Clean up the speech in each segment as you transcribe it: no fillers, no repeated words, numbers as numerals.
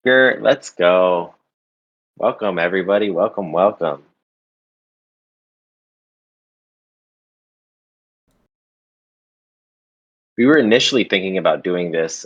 Gert, let's go. Welcome, everybody. Welcome, welcome. We were initially thinking about doing this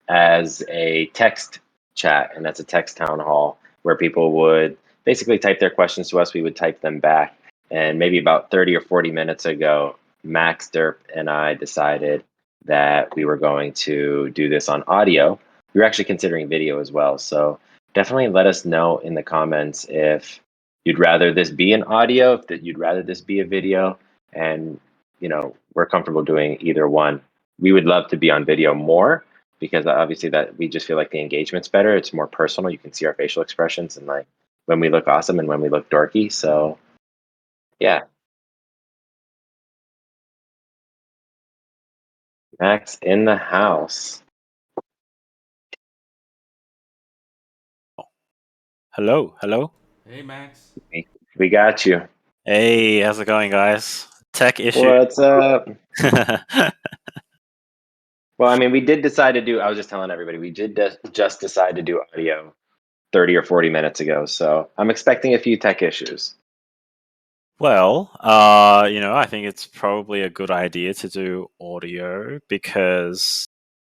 as a text chat, and that's a text town hall where people would basically type their questions to us. We would type them back. And maybe about 30 or 40 minutes ago, Max, Derp, and I decided that we were going to do this on audio. We were actually considering video as well. So definitely let us know in the comments if you'd rather this be an audio, if that you'd rather this be a video. And we're comfortable doing either one. We would love to be on video more because obviously that we just feel like the engagement's better. It's more personal. You can see our facial expressions and like when we look awesome and when we look dorky. So yeah, Max in the house. Hello. Hey Max. We got you. Hey, how's it going, guys? Tech issue. What's up? Well, I mean, we did decide to do. I was just telling everybody we did just decide to do audio 30 or 40 minutes ago. So I'm expecting a few tech issues. Well, I think it's probably a good idea to do audio because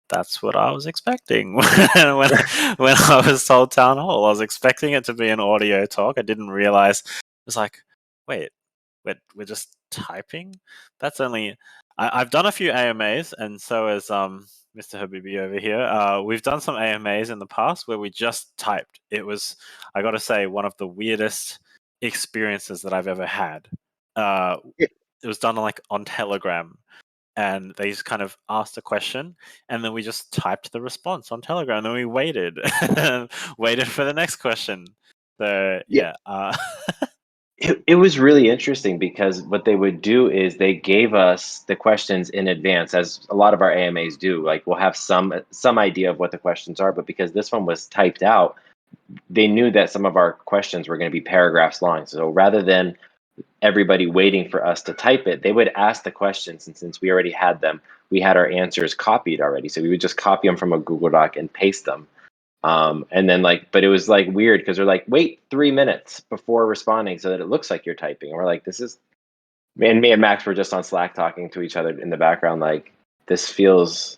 that's what I was expecting when I was told town hall. I was expecting it to be an audio talk. I didn't realize. It was like, wait, we're just typing. That's only. I've done a few AMAs, and so has Mr. Habibi over here. We've done some AMAs in the past where we just typed. It was, I got to say, one of the weirdest experiences that I've ever had. It was done like on Telegram, and they just kind of asked a question, and then we just typed the response on Telegram, and then we waited, waited for the next question. So Yeah. yeah. It was really interesting because what they would do is they gave us the questions in advance, as a lot of our AMAs do. Like we'll have some idea of what the questions are, but because this one was typed out, they knew that some of our questions were going to be paragraphs long. So rather than everybody waiting for us to type it, they would ask the questions, and since we already had them, we had our answers copied already. So we would just copy them from a Google Doc and paste them. And then but it was like weird because they're like, wait 3 minutes before responding so that it looks like you're typing. And we're like, and me and Max were just on Slack talking to each other in the background. Like this feels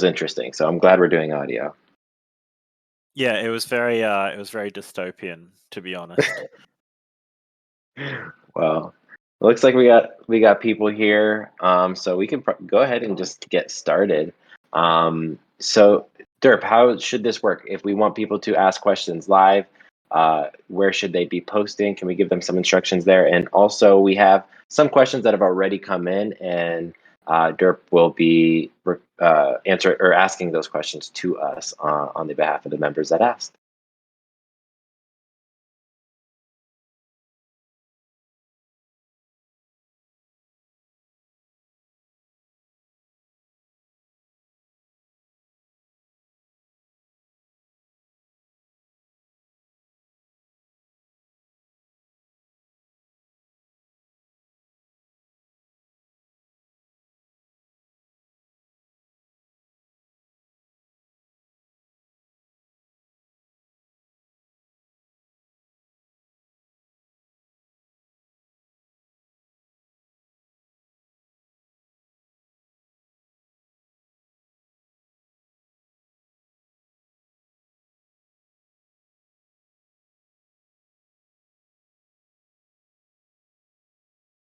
interesting. So I'm glad we're doing audio. Yeah, it was very dystopian, to be honest. Well, it looks like we got people here. So we can go ahead and just get started. So Derp, how should this work? If we want people to ask questions live, where should they be posting? Can we give them some instructions there? And also, we have some questions that have already come in, and Derp will be answer or asking those questions to us on the behalf of the members that asked.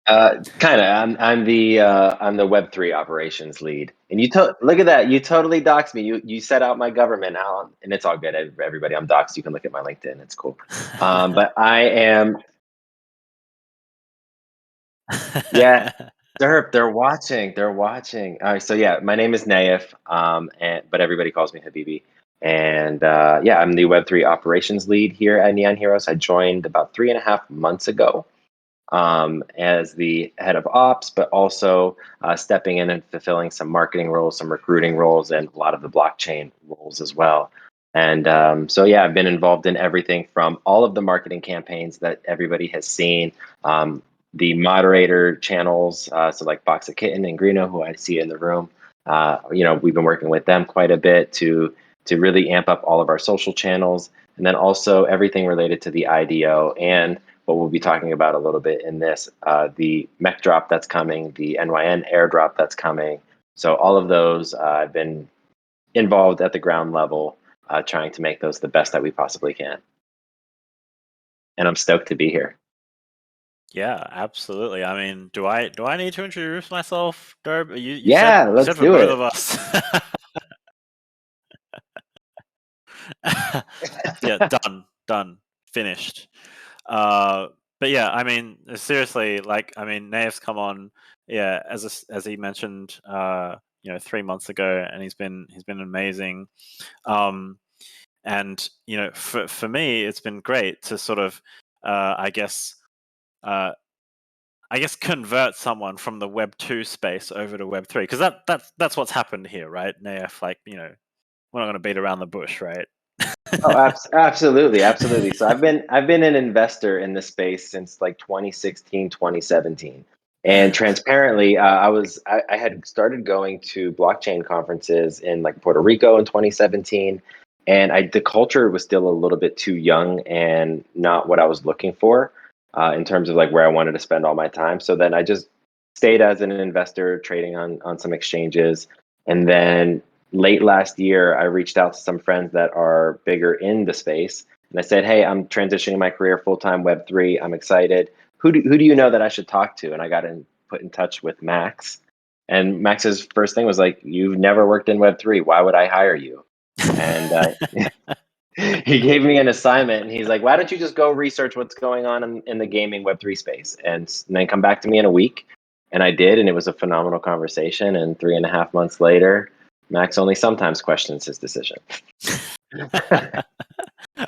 Kind of. I'm the Web3 operations lead, and look at that. You totally doxed me. You set out my government now, and it's all good. Everybody, I'm doxed. You can look at my LinkedIn. It's cool. But I am. Yeah, they're watching. They're watching. All right, so yeah, my name is Nayef, but everybody calls me Habibi. And yeah, I'm the Web3 operations lead here at Nyan Heroes. I joined about 3.5 months ago as the head of ops, but also stepping in and fulfilling some marketing roles, some recruiting roles, and a lot of the blockchain roles as well. And so, yeah, I've been involved in everything from all of the marketing campaigns that everybody has seen, the moderator channels, so like Box of Kitten and Greeno, who I see in the room. We've been working with them quite a bit to to really amp up all of our social channels, and then also everything related to the IDO and what we'll be talking about a little bit in this, the mech drop that's coming, the NYN airdrop that's coming. So all of those, I've been involved at the ground level, trying to make those the best that we possibly can. And I'm stoked to be here. Yeah, absolutely. I mean, do I need to introduce myself, Derb? You said Yeah, let's for do both it. of us. Yeah, done, finished. But yeah, I mean, seriously, like, I mean, Nayef's come on, yeah, as he mentioned, 3 months ago, and he's been amazing. Um, and for me, it's been great to sort of, I guess, uh, convert someone from the Web 2 space over to Web 3, because that's what's happened here, right? Nayef, like, we're not going to beat around the bush, right? Oh, absolutely, absolutely. So I've been an investor in this space since like 2016, 2017. And transparently, I had started going to blockchain conferences in like Puerto Rico in 2017, and the culture was still a little bit too young and not what I was looking for, in terms of like where I wanted to spend all my time. So then I just stayed as an investor, trading on some exchanges, and then late last year, I reached out to some friends that are bigger in the space, and I said, "Hey, I'm transitioning my career full time Web3. I'm excited. Who do you know that I should talk to?" And I got put in touch with Max, and Max's first thing was like, "You've never worked in Web3. Why would I hire you?" And he gave me an assignment, and he's like, "Why don't you just go research what's going on in the gaming Web3 space, and then come back to me in a week?" And I did, and it was a phenomenal conversation. And 3.5 months later, Max only sometimes questions his decision.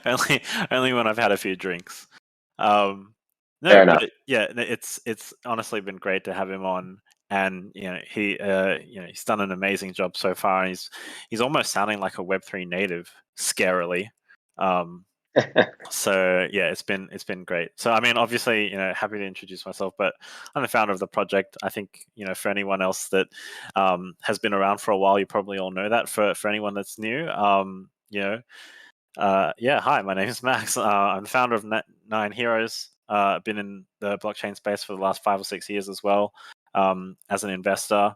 only when I've had a few drinks. Fair No, enough. but yeah, it's honestly been great to have him on, and he's done an amazing job so far. And he's almost sounding like a Web3 native, scarily. Um, so yeah, it's been great. So I mean, obviously, happy to introduce myself, but I'm the founder of the project. I think for anyone else that has been around for a while, you probably all know that. For anyone that's new, yeah, hi, my name is Max. I'm the founder of Nine Heroes. I've been in the blockchain space for the last 5 or 6 years as well, as an investor.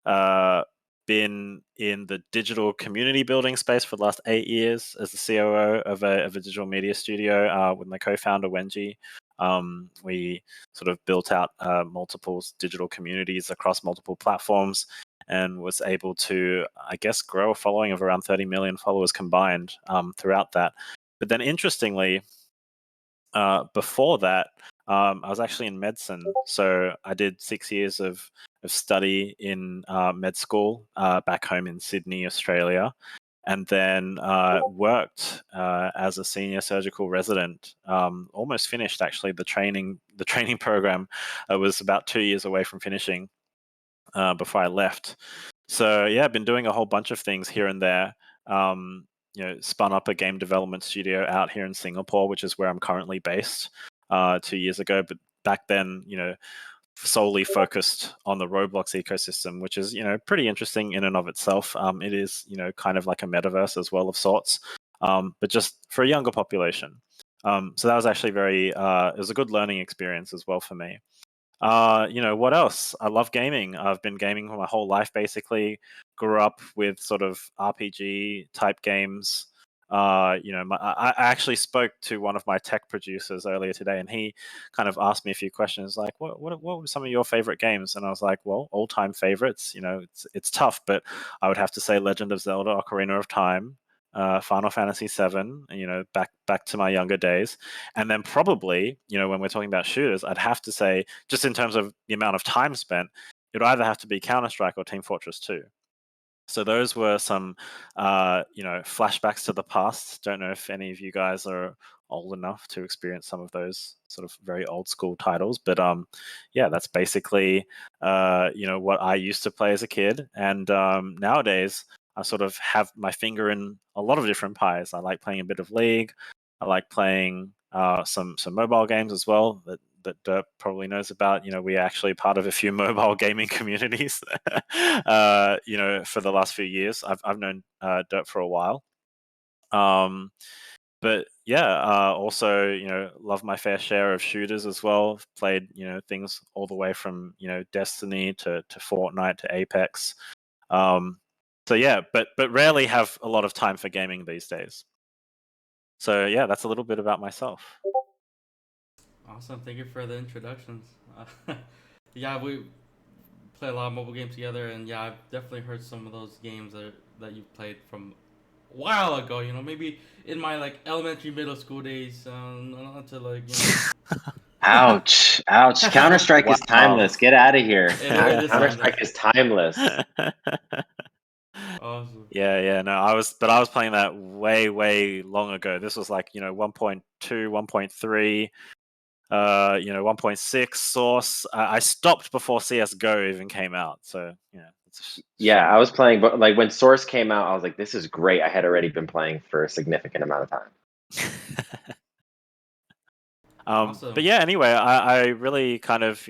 Uh, been in the digital community building space for the last 8 years as the COO of a digital media studio, with my co-founder Wenji. We sort of built out multiple digital communities across multiple platforms, and was able to, I guess, grow a following of around 30 million followers combined, throughout that. But then, interestingly, before that, I was actually in medicine. So I did 6 years of study in med school back home in Sydney, Australia, and then worked as a senior surgical resident. Almost finished, actually, the training program. I was about 2 years away from finishing before I left. So yeah, I've been doing a whole bunch of things here and there. Spun up a game development studio out here in Singapore, which is where I'm currently based. 2 years ago, but back then, solely focused on the Roblox ecosystem, which is pretty interesting in and of itself. It is kind of like a metaverse as well, of sorts, but just for a younger population. So that was actually it was a good learning experience as well for me. What else? I love gaming. I've been gaming for my whole life, basically. Grew up with sort of RPG type games. I actually spoke to one of my tech producers earlier today, and he kind of asked me a few questions, like, "What were some of your favorite games?" And I was like, "Well, all time favorites. It's tough, but I would have to say Legend of Zelda: Ocarina of Time, Final Fantasy VII. Back to my younger days, and then probably, when we're talking about shooters, I'd have to say, just in terms of the amount of time spent, it would either have to be Counter Strike or Team Fortress 2. So those were some, flashbacks to the past. Don't know if any of you guys are old enough to experience some of those sort of very old school titles, but yeah, that's basically, what I used to play as a kid, and nowadays I sort of have my finger in a lot of different pies. I like playing a bit of League. I like playing some mobile games as well that Dirk probably knows about. We're actually part of a few mobile gaming communities. For the last few years, I've known Dirk for a while. But yeah, also love my fair share of shooters as well. Played things all the way from Destiny to Fortnite to Apex. So yeah, but rarely have a lot of time for gaming these days. So yeah, that's a little bit about myself. Awesome. Thank you for the introductions. Yeah, we play a lot of mobile games together, and yeah, I've definitely heard some of those games that you've played from a while ago. Maybe in my like elementary, middle school days, not to like Ouch! Ouch! Counter Strike is Wow. timeless. Get out of here. It is Counter timeless. Strike is timeless. Awesome. Yeah, no, I was playing that way long ago. This was like 1.2, 1.3, 1.6 Source. I stopped before CS:GO even came out. So yeah, it's a Yeah, shame. I was playing, but like when Source came out, I was like, "This is great." I had already been playing for a significant amount of time. But Awesome. yeah, anyway, I really kind of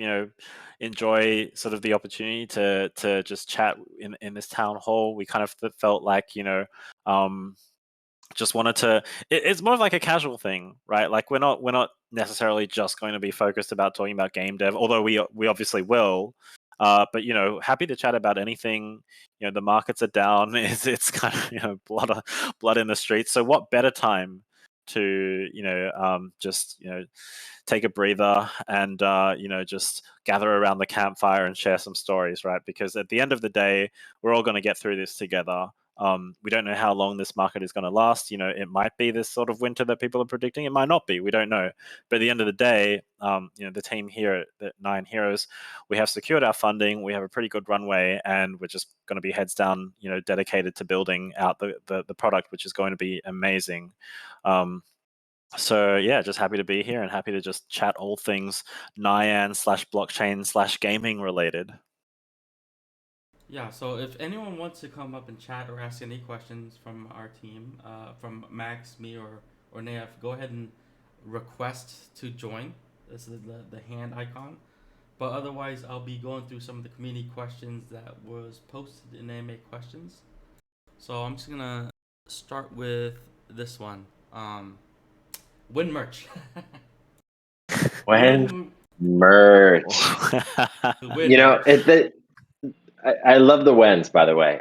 enjoy sort of the opportunity to just chat in this town hall. We kind of felt like um, just wanted to. It's more of like a casual thing, right? Like we're not necessarily just going to be focused about talking about game dev, although we obviously will. But happy to chat about anything. The markets are down. It's kind of blood in the streets. So what better time to just take a breather and just gather around the campfire and share some stories, right? Because at the end of the day, we're all going to get through this together. We don't know how long this market is going to last. It might be this sort of winter that people are predicting. It might not be. We don't know. But at the end of the day, the team here at the Nine Heroes, we have secured our funding. We have a pretty good runway, and we're just going to be heads down, dedicated to building out the product, which is going to be amazing. So yeah, just happy to be here and happy to just chat all things Nyan/blockchain/gaming related. Yeah, so if anyone wants to come up and chat or ask any questions from our team, from Max, me, or Nayef, go ahead and request to join. This is the hand icon. But otherwise, I'll be going through some of the community questions that was posted in AMA questions. So I'm just gonna start with this one. Win merch. When Win. merch, Win merch. I love the wins, by the way.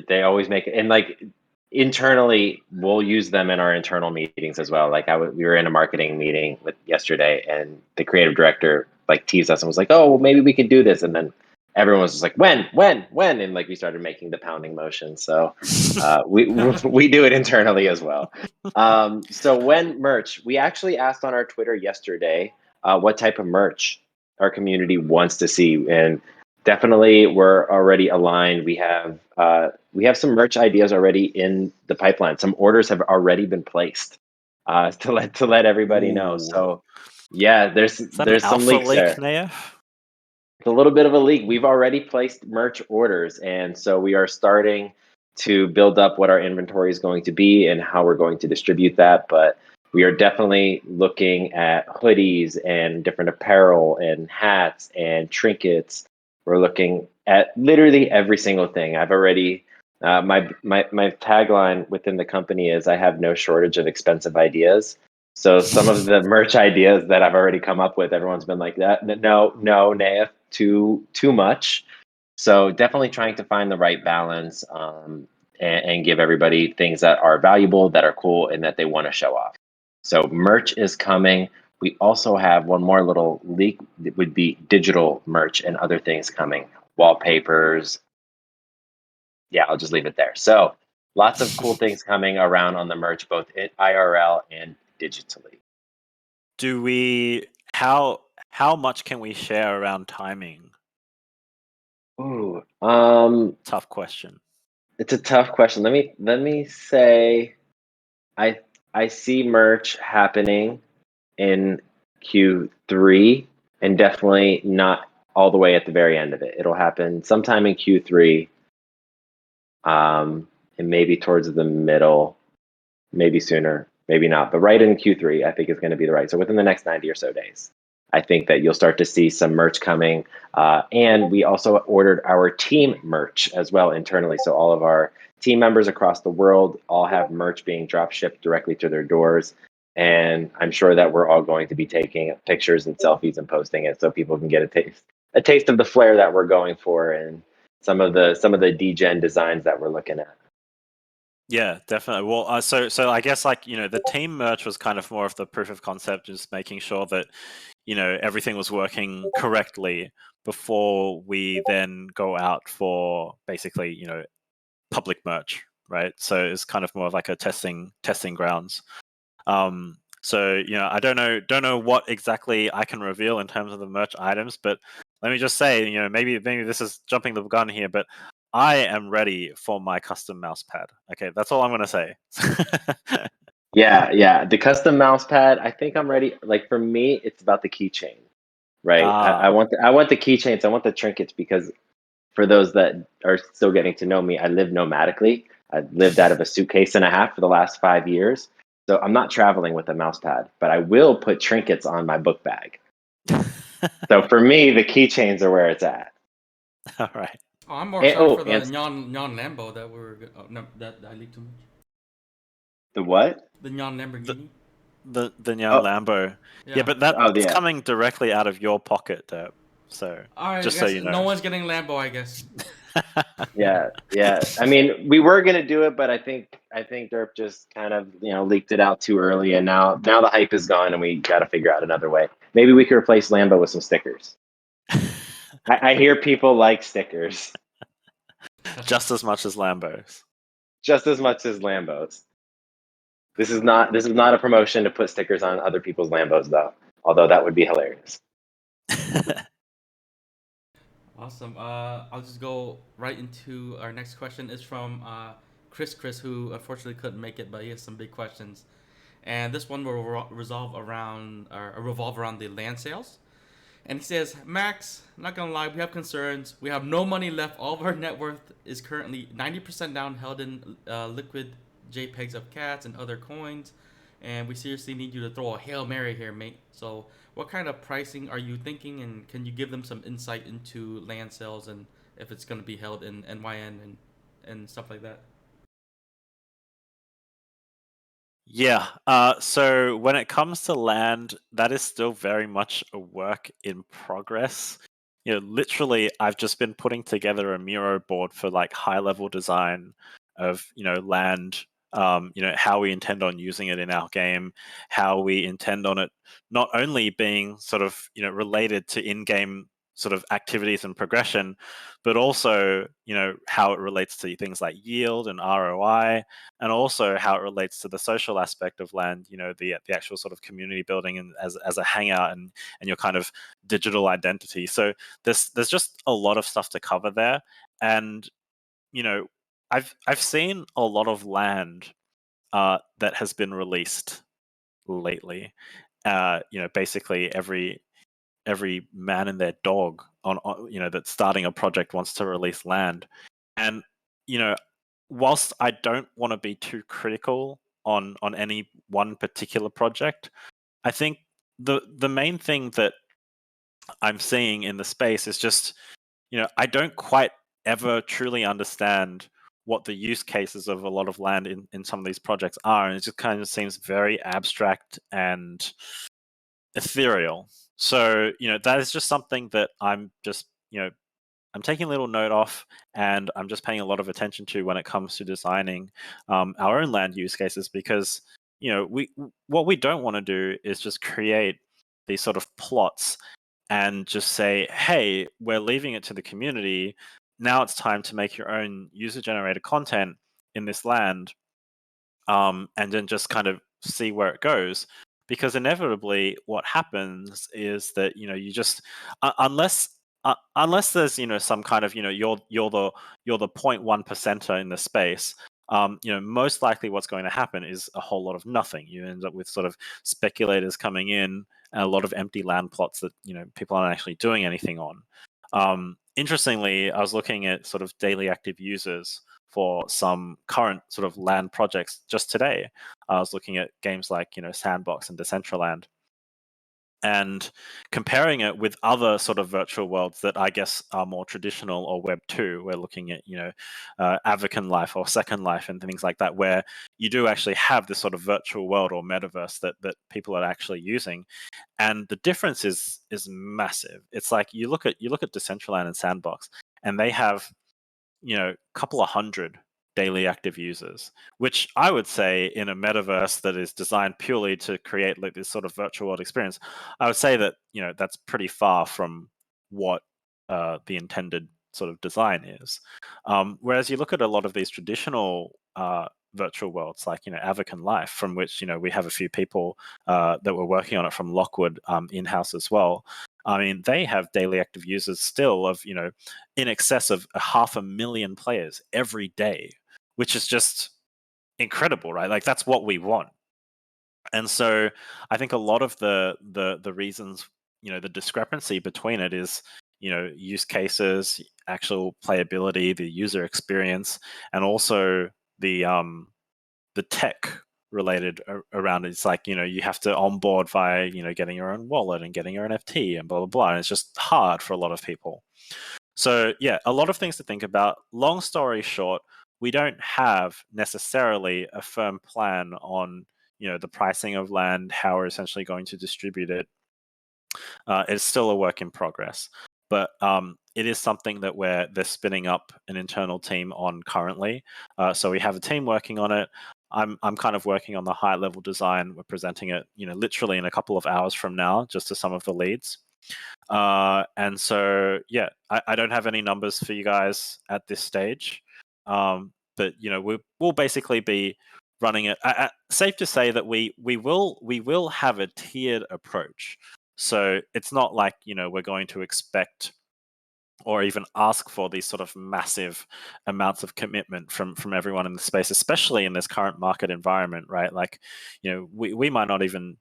They always make it, and like internally, we'll use them in our internal meetings as well. Like we were in a marketing meeting with yesterday, and the creative director like teased us and was like, "Oh, well, maybe we could do this," and then everyone was just like, when?" And like we started making the pounding motion. So we do it internally as well. So when merch, we actually asked on our Twitter yesterday what type of merch our community wants to see, and definitely we're already aligned. We have some merch ideas already in the pipeline. Some orders have already been placed to let everybody know. Ooh. So yeah, there's Is that an there's some alpha leaks leak, there. Nayef? It's a little bit of a leak. We've already placed merch orders, and so we are starting to build up what our inventory is going to be and how we're going to distribute that. But we are definitely looking at hoodies and different apparel and hats and trinkets. We're looking at literally every single thing. I've already my tagline within the company is I have no shortage of expensive ideas. So some of the merch ideas that I've already come up with, everyone's been like that. No, Nayef, too much. So definitely trying to find the right balance, and give everybody things that are valuable, that are cool, and that they want to show off. So merch is coming. We also have one more little leak that would be digital merch and other things coming, wallpapers. Yeah, I'll just leave it there. So lots of cool things coming around on the merch, both in IRL and digitally. Do we how much can we share around timing? Ooh, Tough question. it's a tough question. Let me say, I I see merch happening in Q3, and definitely not all the way at the very end of it. It'll happen sometime in Q3, and maybe towards the middle, maybe sooner, maybe not, but right in Q3, I think is going to be the right. So within the next 90 or so days. I think that you'll start to see some merch coming. And we also ordered our team merch as well internally. So all of our team members across the world all have merch being drop shipped directly to their doors. And I'm sure that we're all going to be taking pictures and selfies and posting it so people can get a taste of the flair that we're going for and some of the degen designs that we're looking at. Yeah, definitely. Well, so I guess like the team merch was kind of more of the proof of concept, just making sure that everything was working correctly before we then go out for basically public merch, right? So it's kind of more of like a testing grounds. So I don't know what exactly I can reveal in terms of the merch items, but let me just say, maybe this is jumping the gun here, but I am ready for my custom mouse pad. Okay, that's all I'm gonna say. Yeah. The custom mouse pad, I think I'm ready. Like for me, it's about the keychain, right? I want the keychains, I want the trinkets because for those that are still getting to know me, I live nomadically. I've lived out of a suitcase and a half for the last 5 years. So I'm not traveling with a mouse pad, but I will put trinkets on my book bag. So for me, the keychains are where it's at. All right. Oh, I'm more excited for the And Nyan Lambo that no, that I leaked too much. the what? The Nyan Lamborghini. The Nyan Oh, Lambo. Yeah, Yeah. but oh that's yeah. coming directly out of your pocket, Derp. So All right. I just so guess you no know. one's getting Lambo. I guess. Yeah. I mean, we were gonna do it, but I think Derp just kind of leaked it out too early, and now the hype is gone, and we got to figure out another way. Maybe we could replace Lambo with some stickers. I hear people like stickers Just as much as Lambos. just as much as Lambos. This is not a promotion to put stickers on other people's Lambos, though. Although that would be hilarious. Awesome. I'll just go right into our next question. Is from Chris, who unfortunately couldn't make it, but he has some big questions. And this one will revolve around the land sales. And he says, Max, not gonna lie, we have concerns. We have no money left. All of our net worth is currently 90% down, held in liquid JPEGs of cats and other coins. And we seriously need you to throw a Hail Mary here, mate. So, what kind of pricing are you thinking? And can you give them some insight into land sales and if it's gonna be held in NYN and stuff like that? Yeah. So when it comes to land, that is still very much a work in progress. Literally, I've just been putting together a Miro board for like high level design of land. How we intend on using it in our game, how we intend on it not only being sort of related to in-game sort of activities and progression, but also how it relates to things like yield and ROI, and also how it relates to the social aspect of land, the actual sort of community building and as a hangout and your kind of digital identity. So there's just a lot of stuff to cover there. And I've seen a lot of land that has been released lately. Basically every man and their dog on that's starting a project wants to release land. And you know whilst I don't want to be too critical on any one particular project, I think the main thing that I'm seeing in the space is just I don't quite ever truly understand what the use cases of a lot of land in some of these projects are, and it just kind of seems very abstract and ethereal. So that is just something that I'm just I'm taking a little note off, and I'm just paying a lot of attention to when it comes to designing our own land use cases, because we what we don't want to do is just create these sort of plots and just say, hey, we're leaving it to the community. Now it's time to make your own user generated content in this land, and then just kind of see where it goes. Because inevitably, what happens is that you just unless there's some kind of you're the 0.1 percenter in the space. Most likely what's going to happen is a whole lot of nothing. You end up with sort of speculators coming in and a lot of empty land plots that people aren't actually doing anything on. Interestingly, I was looking at sort of daily active users for some current sort of land projects just today. I was looking at games like Sandbox and Decentraland, and comparing it with other sort of virtual worlds that I guess are more traditional or Web 2. We're looking at, Avakin Life or Second Life and things like that, where you do actually have this sort of virtual world or metaverse that people are actually using. And the difference is massive. It's like you look at Decentraland and Sandbox, and they have, a couple of hundred daily active users, which I would say in a metaverse that is designed purely to create like this sort of virtual world experience, I would say that, that's pretty far from what the intended sort of design is. Whereas you look at a lot of these traditional virtual worlds, like, Avakin Life, from which, we have a few people that were working on it from Lockwood in-house as well. I mean, they have daily active users still of, in excess of 500,000 players every day, which is just incredible, right? Like, that's what we want. And so I think a lot of the reasons, the discrepancy between it is, use cases, actual playability, the user experience, and also the tech related around it. It's like, you have to onboard via, getting your own wallet and getting your NFT and blah, blah, blah. And it's just hard for a lot of people. So yeah, a lot of things to think about. Long story short, we don't have necessarily a firm plan on, the pricing of land, how we're essentially going to distribute it. It's still a work in progress, but it is something that they're spinning up an internal team on currently. So we have a team working on it. I'm kind of working on the high level design. We're presenting it, literally in a couple of hours from now, just to some of the leads. And so, yeah, I don't have any numbers for you guys at this stage, but we'll basically be running it. Safe to say that we will have a tiered approach. So it's not like, we're going to expect or even ask for these sort of massive amounts of commitment from everyone in the space, especially in this current market environment, right? Like, we might not even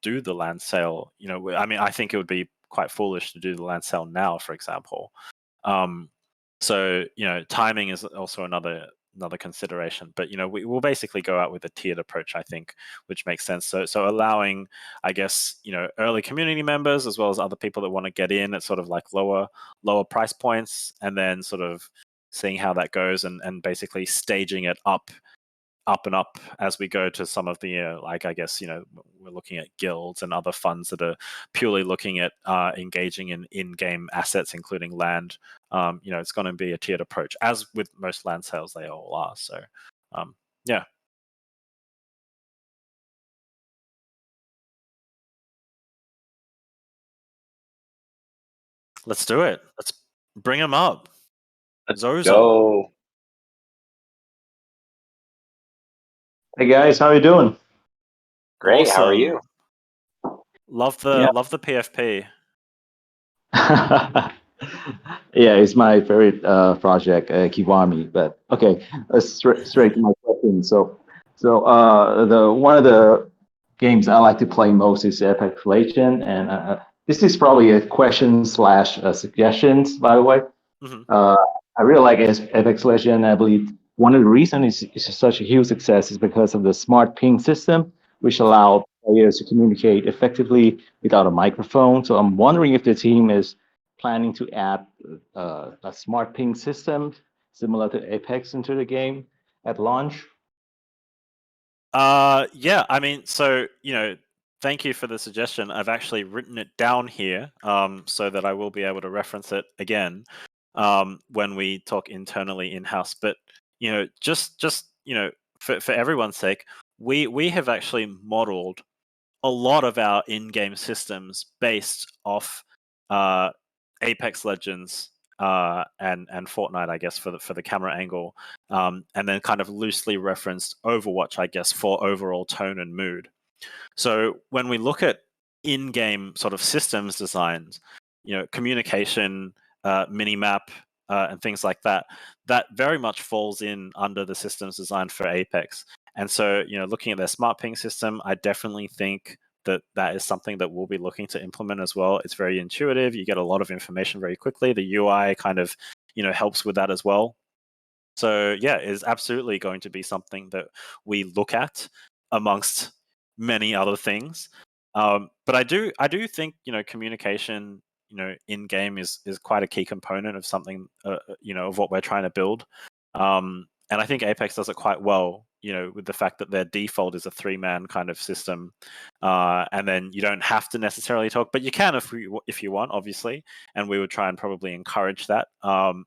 do the land sale. I mean, I think it would be quite foolish to do the land sale now, for example. So timing is also another consideration, but we will basically go out with a tiered approach, I think, which makes sense. So allowing, I guess, early community members as well as other people that want to get in at sort of like lower price points, and then sort of seeing how that goes, and basically staging it up and up as we go to some of the like, I guess, we're looking at guilds and other funds that are purely looking at engaging in-game assets, including land. It's going to be a tiered approach, as with most land sales they all are. So yeah, let's do it. Let's bring them up. Zozo. Go. Hey guys, how you doing? Great. Awesome. How are you? Love the PFP. Yeah, it's my favorite project, Kiwami. But okay, straight to my question. So the one of the games I like to play most is Apex Legends, and this is probably a question slash suggestions, by the way. Mm-hmm. I really like Apex Legends. I believe one of the reasons it's such a huge success is because of the smart ping system, which allow players to communicate effectively without a microphone. So I'm wondering if the team is planning to add a smart ping system similar to Apex into the game at launch. Yeah, I mean, so thank you for the suggestion. I've actually written it down here, so that I will be able to reference it again when we talk internally in-house. But just for everyone's sake, we have actually modeled a lot of our in-game systems based off Apex Legends and Fortnite, I guess, for the camera angle, and then kind of loosely referenced Overwatch, I guess, for overall tone and mood. So when we look at in-game sort of systems designs, communication, minimap, and things like that, that very much falls in under the systems designed for Apex. And so, looking at their smart ping system, I definitely think that is something that we'll be looking to implement as well. It's very intuitive. You get a lot of information very quickly. The UI kind of, helps with that as well. So yeah, it is absolutely going to be something that we look at amongst many other things. But I do think communication in game is quite a key component of something of what we're trying to build. And I think Apex does it quite well, with the fact that their default is a 3-man kind of system, and then you don't have to necessarily talk, but you can if you want, obviously, and we would try and probably encourage that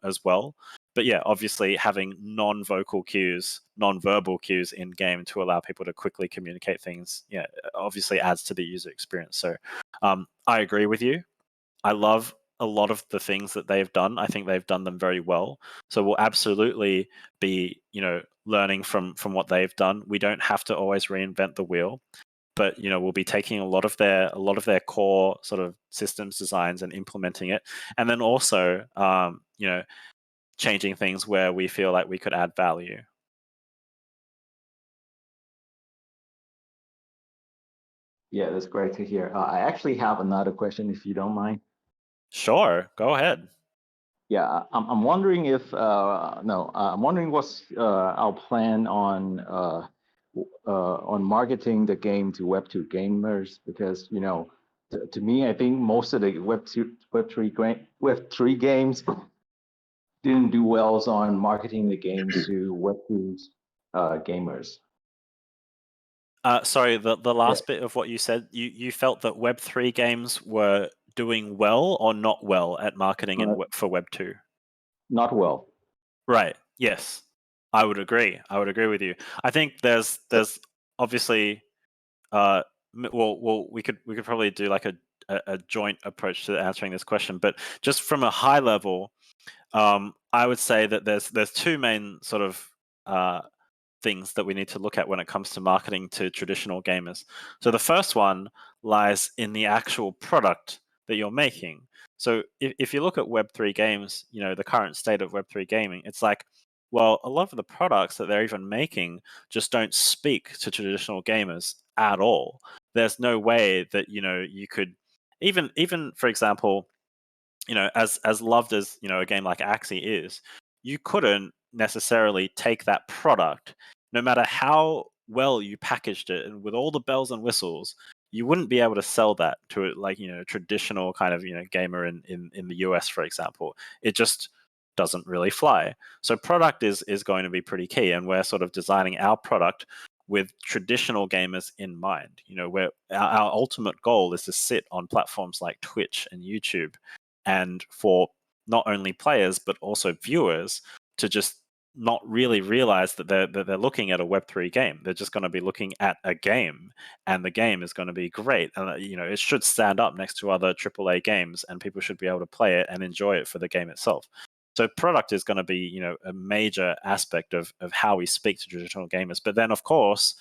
as well. But yeah, obviously having non-verbal cues in game to allow people to quickly communicate things, obviously adds to the user experience. So I agree with you. I love a lot of the things that they've done. I think they've done them very well. So we'll absolutely be, learning from what they've done. We don't have to always reinvent the wheel, but we'll be taking a lot of their core sort of systems designs and implementing it, and then also changing things where we feel like we could add value. Yeah, that's great to hear. I actually have another question, if you don't mind. Sure, go ahead. Yeah, I'm wondering if no, I'm wondering what's our plan on marketing the game to Web2 gamers, because to me, I think most of the Web3 games didn't do well on marketing the games to Web2 gamers. Sorry, the last bit of what you said, you felt that Web3 games were doing well or not well at marketing for Web2? Not well. Right. Yes, I would agree. I would agree with you. I think there's obviously, well, we could probably do like a joint approach to answering this question, but just from a high level, I would say that there's two main sort of things that we need to look at when it comes to marketing to traditional gamers. So the first one lies in the actual product that you're making. So if you look at Web3 games, the current state of Web3 gaming, it's like, well, a lot of the products that they're even making just don't speak to traditional gamers at all. There's no way that you could even for example, as loved as a game like Axie is, you couldn't necessarily take that product, no matter how well you packaged it and with all the bells and whistles, you wouldn't be able to sell that to like traditional kind of gamer in the US, for example. It just doesn't really fly. So product is going to be pretty key, and we're sort of designing our product with traditional gamers in mind. Where our ultimate goal is to sit on platforms like Twitch and YouTube, and for not only players but also viewers to just not really realize that they're looking at a Web3 game. They're just going to be looking at a game, and the game is going to be great. And it should stand up next to other AAA games, and people should be able to play it and enjoy it for the game itself. So product is going to be a major aspect of how we speak to traditional gamers. But then of course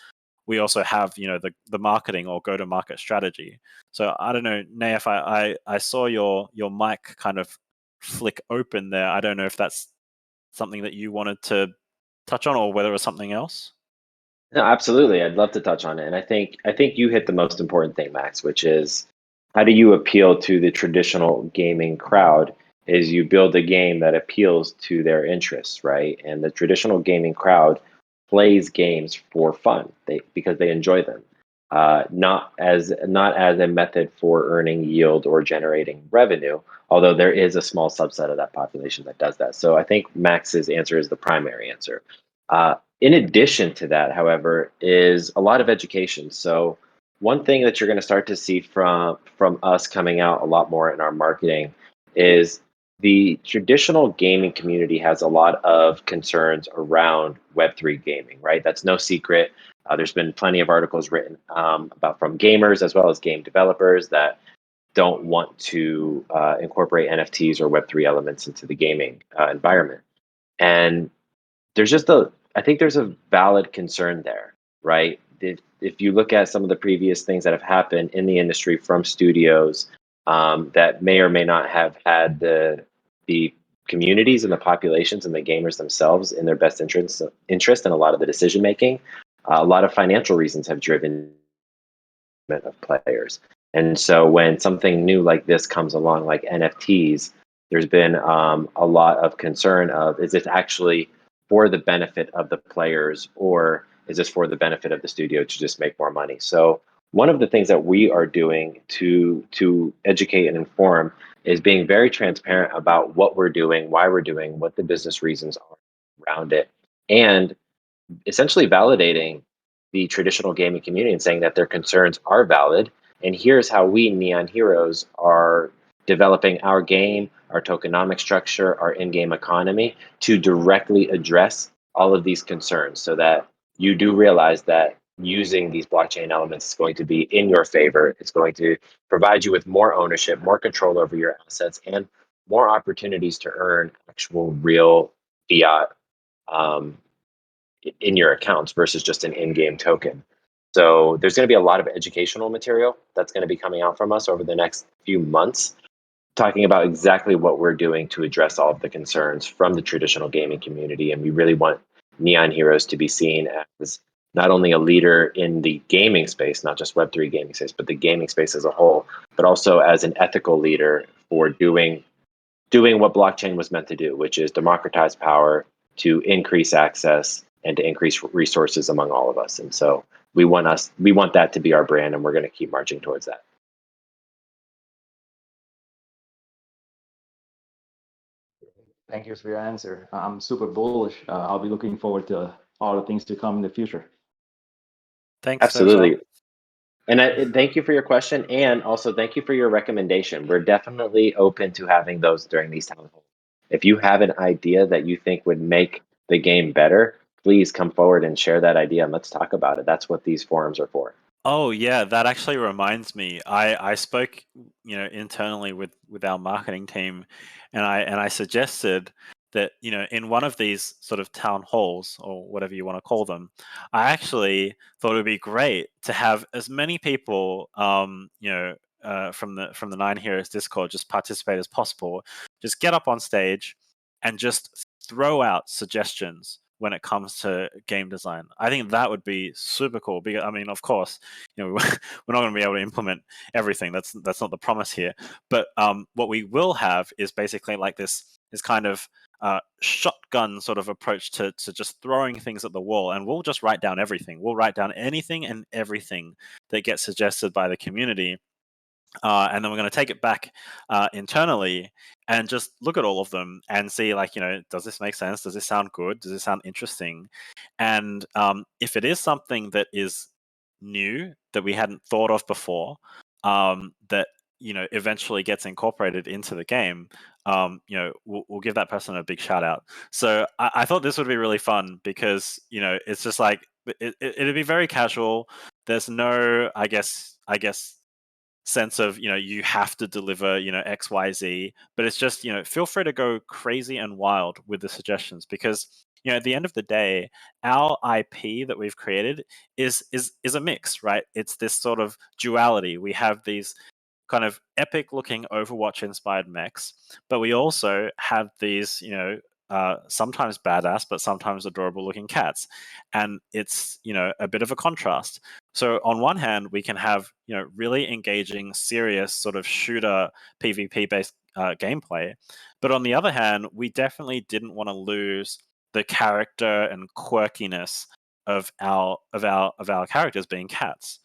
we also have the marketing or go to market strategy. So I don't know, Nayef, I saw your mic kind of flick open there. I don't know if that's something that you wanted to touch on or whether it was something else. No, absolutely. I'd love to touch on it. And I think you hit the most important thing, Max, which is how do you appeal to the traditional gaming crowd? Is you build a game that appeals to their interests, right? And the traditional gaming crowd plays games for fun, because they enjoy them, not as a method for earning yield or generating revenue. Although there is a small subset of that population that does that. So I think Max's answer is the primary answer. In addition to that, however, is a lot of education. So one thing that you're going to start to see from us coming out a lot more in our marketing is the traditional gaming community has a lot of concerns around Web3 gaming, right? That's no secret. There's been plenty of articles written about from gamers as well as game developers that don't want to incorporate NFTs or Web3 elements into the gaming environment. And I think there's a valid concern there, right? If you look at some of the previous things that have happened in the industry from studios that may or may not have had the communities and the populations and the gamers themselves in their best interest in a lot of the decision making, a lot of financial reasons have driven of players. And so when something new like this comes along, like NFTs, there's been a lot of concern of, is this actually for the benefit of the players, or is this for the benefit of the studio to just make more money? So one of the things that we are doing to educate and inform is being very transparent about what we're doing, why we're doing, what the business reasons are around it, and essentially validating the traditional gaming community and saying that their concerns are valid. And here's how we, Neon Heroes, are developing our game, our tokenomic structure, our in-game economy to directly address all of these concerns so that you do realize that using these blockchain elements is going to be in your favor. It's going to provide you with more ownership, more control over your assets, and more opportunities to earn actual real fiat um, in your accounts versus just an in-game token. So there's going to be a lot of educational material that's going to be coming out from us over the next few months, talking about exactly what we're doing to address all of the concerns from the traditional gaming community. And we really want Neon Heroes to be seen as not only a leader in the gaming space, not just Web3 gaming space, but the gaming space as a whole, but also as an ethical leader for doing what blockchain was meant to do, which is democratize power to increase access and to increase resources among all of us. And so we want that to be our brand, and we're going to keep marching towards that. Thank you for your answer. I'm super bullish. I'll be looking forward to all the things to come in the future. Thanks, Absolutely. And thank you for your question, and also thank you for your recommendation. We're definitely open to having those during these town halls. If you have an idea that you think would make the game better, please come forward and share that idea and let's talk about it. That's what these forums are for. Oh yeah, that actually reminds me. I spoke, internally with our marketing team, and I suggested that, in one of these sort of town halls or whatever you want to call them, I actually thought it would be great to have as many people, from the Nine Heroes Discord just participate as possible. Just get up on stage and just throw out suggestions when it comes to game design. I think that would be super cool. Because, I mean, of course, we're not going to be able to implement everything. That's not the promise here. But what we will have is basically like this kind of shotgun sort of approach to just throwing things at the wall, and we'll just write down everything. We'll write down anything and everything that gets suggested by the community. And then we're going to take it back internally and just look at all of them and see, like, does this make sense? Does this sound good? Does this sound interesting? And if it is something that is new that we hadn't thought of before, that eventually gets incorporated into the game, we'll give that person a big shout out. So I thought this would be really fun because it's just like it'd be very casual. There's no, I guess sense of you have to deliver XYZ, but it's just feel free to go crazy and wild with the suggestions, because at the end of the day, our IP that we've created is a mix, right? It's this sort of duality. We have these kind of epic looking Overwatch inspired mechs, but we also have these sometimes badass but sometimes adorable looking cats, and it's a bit of a contrast. So on one hand, we can have really engaging, serious sort of shooter PvP based gameplay, but on the other hand, we definitely didn't want to lose the character and quirkiness of our characters being cats,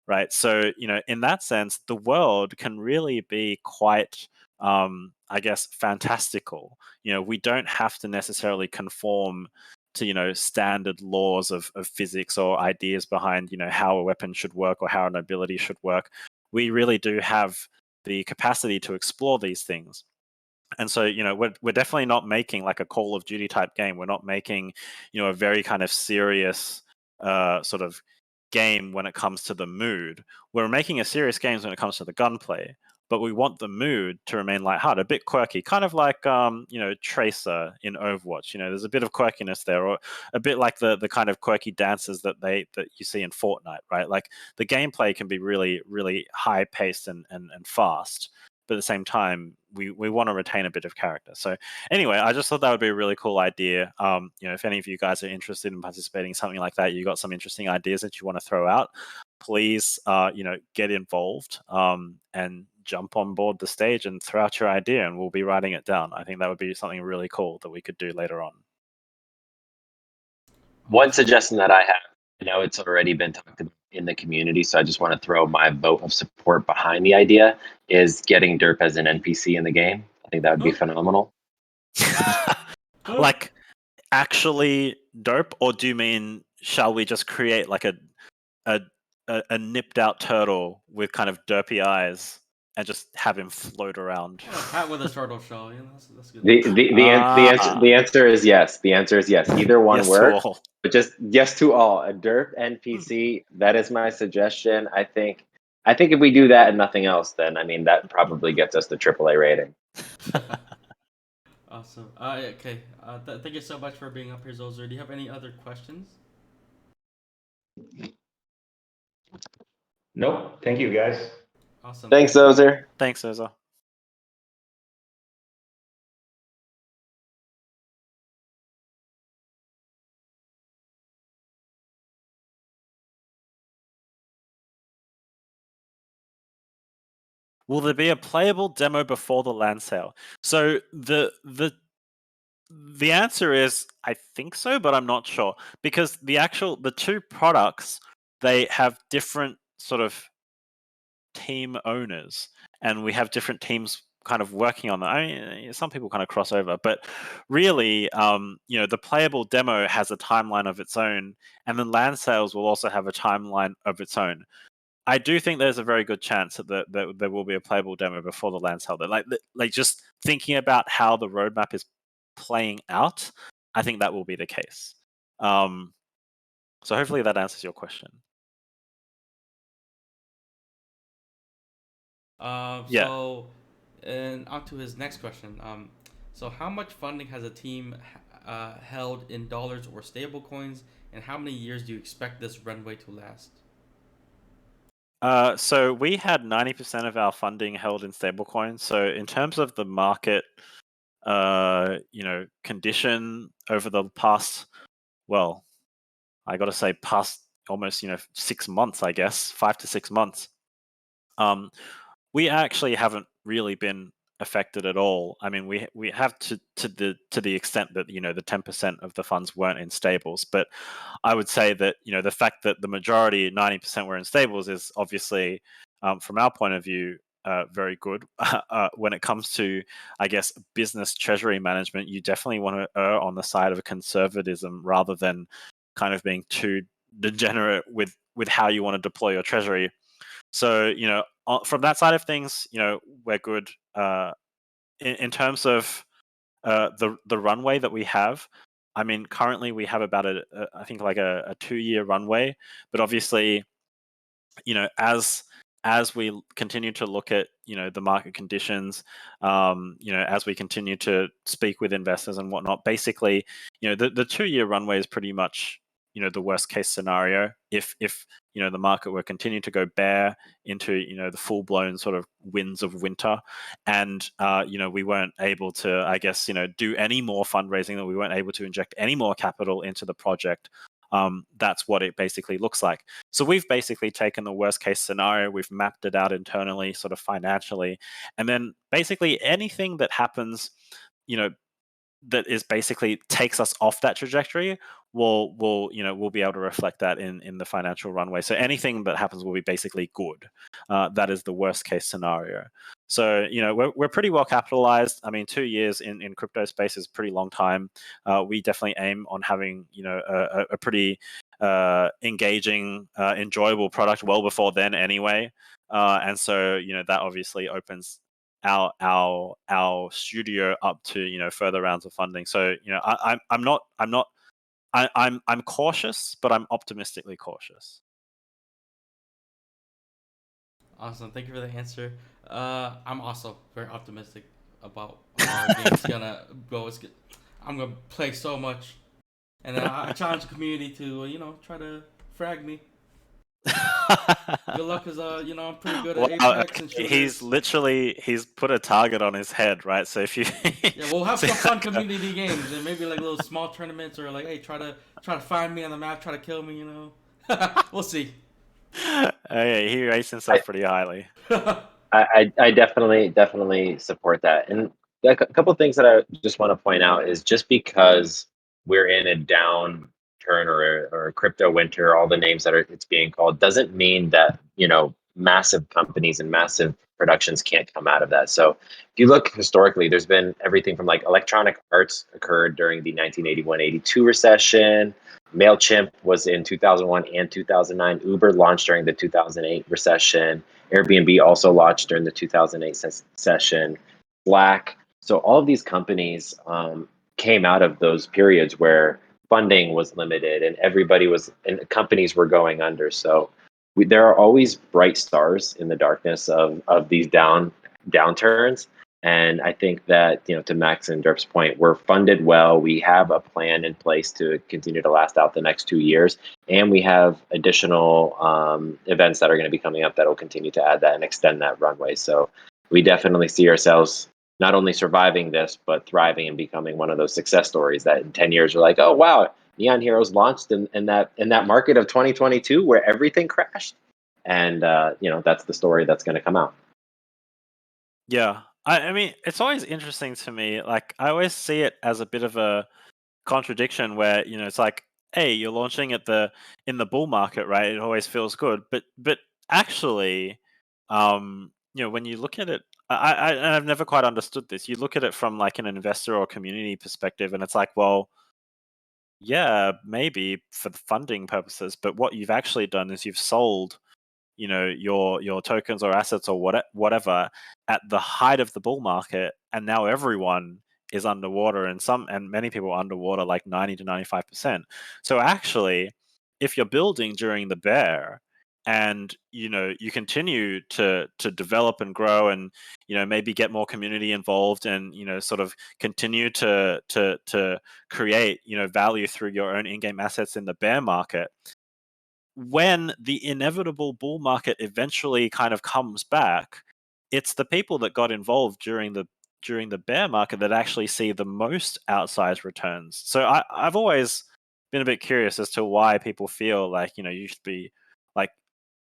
right? So in that sense, the world can really be quite, I guess, fantastical. We don't have to necessarily conform to standard laws of physics or ideas behind how a weapon should work or how an ability should work. We really do have the capacity to explore these things. And so we're definitely not making like a Call of Duty type game. We're not making a very kind of serious sort of game when it comes to the mood. We're making a serious game when it comes to the gunplay, but we want the mood to remain lighthearted, a bit quirky, kind of like Tracer in Overwatch. There's a bit of quirkiness there, or a bit like the kind of quirky dances that you see in Fortnite, right? Like the gameplay can be really, really high paced and fast, but at the same time, we want to retain a bit of character. So anyway, I just thought that would be a really cool idea. If any of you guys are interested in participating in something like that, you got some interesting ideas that you want to throw out, please, get involved and jump on board the stage and throw out your idea, and we'll be writing it down. I think that would be something really cool that we could do later on. One suggestion that I have, I know it's already been talked about in the community, so I just want to throw my vote of support behind the idea, is getting Derp as an NPC in the game. I think that would be phenomenal. Like actually Derp, or do you mean shall we just create like a nipped out turtle with kind of derpy eyes and just have him float around? A cat with a turtle shell. That's good. The answer is yes. The answer is yes. Either one Yes to works, all. but just yes to all. A Derp NPC. That is my suggestion. I think if we do that and nothing else, then I mean that probably gets us the AAA rating. Awesome. Okay. Thank you so much for being up here, Zozer. Do you have any other questions? Nope. Thank you, guys. Awesome. Thanks, Thank you. Zozer. Thanks, Oza. Will there be a playable demo before the land sale? So the answer is I think so, but I'm not sure, because the two products, they have different sort of team owners, and we have different teams kind of working on that. I mean, some people kind of cross over, but really, the playable demo has a timeline of its own, and then land sales will also have a timeline of its own. I do think there's a very good chance that there will be a playable demo before the land sale. Like just thinking about how the roadmap is playing out, I think that will be the case. So hopefully that answers your question. So, and on to his next question. So how much funding has a team held in dollars or stable coins, and how many years do you expect this runway to last? So we had 90% of our funding held in stablecoins. So in terms of the market, condition over the past, well, I got to say past almost 6 months, I guess 5 to 6 months. We actually haven't really been affected at all. I mean, we have to the extent that the 10% of the funds weren't in stables, but I would say that the fact that the majority 90% were in stables is obviously, from our point of view, very good. When it comes to, I guess, business treasury management, you definitely want to err on the side of conservatism rather than kind of being too degenerate with how you want to deploy your treasury. So from that side of things, we're good. In terms of the runway that we have, I mean, currently we have about I think like a 2-year runway, but obviously, as we continue to look at the market conditions, as we continue to speak with investors and whatnot, basically, the 2-year runway is pretty much the worst case scenario. If the market were continue to go bear into the full blown sort of winds of winter, and we weren't able to, I guess, do any more fundraising, that we weren't able to inject any more capital into the project. That's what it basically looks like. So we've basically taken the worst case scenario, we've mapped it out internally, sort of financially, and then basically anything that happens, that is basically takes us off that trajectory, we'll be able to reflect that in the financial runway. So anything that happens will be basically good. That is the worst case scenario. So we're pretty well capitalized. I mean, 2 years in crypto space is a pretty long time. We definitely aim on having a pretty engaging, enjoyable product well before then anyway. And so that obviously opens our studio up to further rounds of funding. So I'm cautious, but I'm optimistically cautious. Awesome. Thank you for the answer. I'm also very optimistic about how our game's gonna go. I'm gonna play so much, and then I challenge the community to try to frag me. Good luck, cause I'm pretty good at Apex and shooters. He's put a target on his head, right? So if you Yeah, we'll have some fun community games and maybe like little small tournaments, or like, hey, try to find me on the map, try to kill me. We'll see. Yeah, he rates himself pretty highly. I definitely support that. And a couple of things that I just want to point out is, just because we're in a down downturn or a crypto winter, all the names that it's being called, doesn't mean that, massive companies and massive productions can't come out of that. So if you look historically, there's been everything from like Electronic Arts occurred during the 1981-82 recession. MailChimp was in 2001 and 2009. Uber launched during the 2008 recession. Airbnb also launched during the 2008 session. Slack. So all of these companies came out of those periods where funding was limited and companies were going under. So there are always bright stars in the darkness of these downturns. And I think that, to Max and Derp's point, we're funded well. We have a plan in place to continue to last out the next 2 years. And we have additional events that are going to be coming up that will continue to add that and extend that runway. So we definitely see ourselves not only surviving this, but thriving and becoming one of those success stories that in 10 years are like, oh, wow, Neon Heroes launched in that market of 2022 where everything crashed. And, that's the story that's going to come out. Yeah. I mean, it's always interesting to me. Like, I always see it as a bit of a contradiction where, it's like, hey, you're launching in the bull market, right? It always feels good. But actually, when you look at it, I've never quite understood this. You look at it from like an investor or community perspective, and it's like, well, yeah, maybe for the funding purposes, but what you've actually done is you've sold, your tokens or assets or whatever at the height of the bull market, and now everyone is underwater, and many people are underwater like 90 to 95%. So actually, if you're building during the bear and you continue to develop and grow and maybe get more community involved and sort of continue to create value through your own in-game assets in the bear market, when the inevitable bull market eventually kind of comes back, it's the people that got involved during the bear market that actually see the most outsized returns. So I've always been a bit curious as to why people feel like you should be like